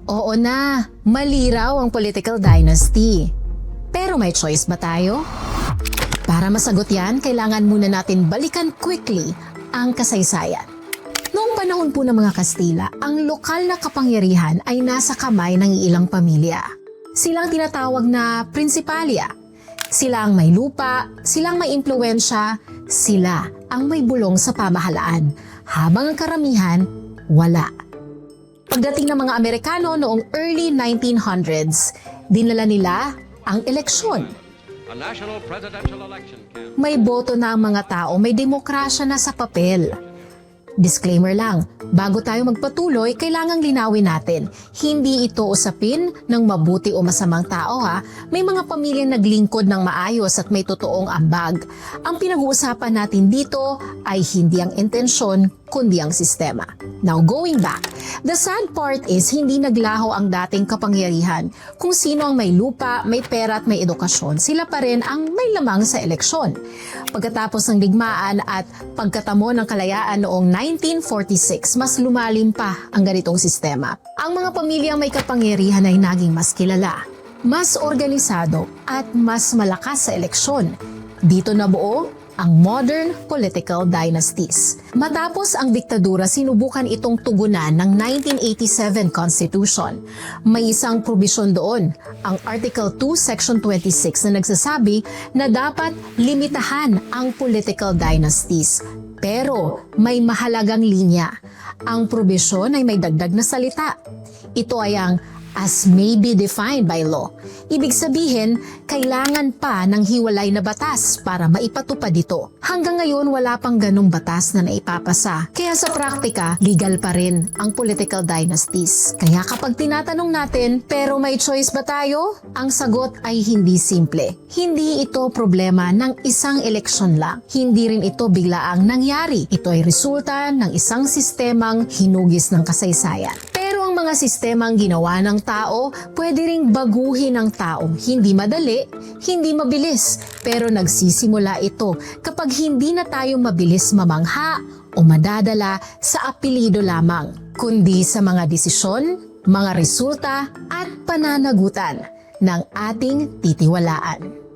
Oo na, maliraw ang political dynasty. Pero may choice ba tayo? Para masagot yan, kailangan muna natin balikan quickly ang kasaysayan. Noong panahon po ng mga Kastila, ang lokal na kapangyarihan ay nasa kamay ng ilang pamilya. Silang tinatawag na prinsipalya. Sila ang may lupa, sila ang may impluwensya, sila ang may bulong sa pamahalaan, habang ang karamihan, wala. Pagdating ng mga Amerikano noong early 1900s, dinala nila ang eleksyon. A national presidential election campaign. May boto na ang mga tao, may demokrasya na sa papel. Disclaimer lang, bago tayo magpatuloy, kailangang linawin natin, hindi ito usapin ng mabuti o masamang tao ha. May mga pamilyang naglingkod ng maayos at may totoong ambag. Ang pinag-uusapan natin dito ay hindi ang intensyon, kundi ang sistema. Now going back, the sad part is hindi naglaho ang dating kapangyarihan. Kung sino ang may lupa, may pera at may edukasyon, sila pa rin ang may lamang sa eleksyon. Pagkatapos ng digmaan at pagkatamo ng kalayaan noong 1946, mas lumalim pa ang ganitong sistema. Ang mga pamilyang may kapangyarihan ay naging mas kilala, mas organisado at mas malakas sa eleksyon. Dito nabuo ang modern political dynasties. Matapos ang diktadura, sinubukan itong tugunan ng 1987 Constitution. May isang probisyon doon, ang Article 2, Section 26 na nagsasabi na dapat limitahan ang political dynasties. Pero may mahalagang linya. Ang probisyon ay may dagdag na salita. Ito ay ang as may be defined by law. Ibig sabihin, kailangan pa ng hiwalay na batas para maipatupad ito. Hanggang ngayon, wala pang ganong batas na naipapasa. Kaya sa praktika, legal pa rin ang political dynasties. Kaya kapag tinatanong natin, pero may choice ba tayo? Ang sagot ay hindi simple. Hindi ito problema ng isang eleksyon lang. Hindi rin ito biglaang nangyari. Ito ay resulta ng isang sistemang hinugis ng kasaysayan. Pero ang mga sistemang ginawa ng tao, pwede ring baguhin ng tao. Hindi madali, hindi mabilis, pero nagsisimula ito kapag hindi na tayo mabilis mamangha o madadala sa apelyido lamang, kundi sa mga desisyon, mga resulta at pananagutan ng ating titiwalaan.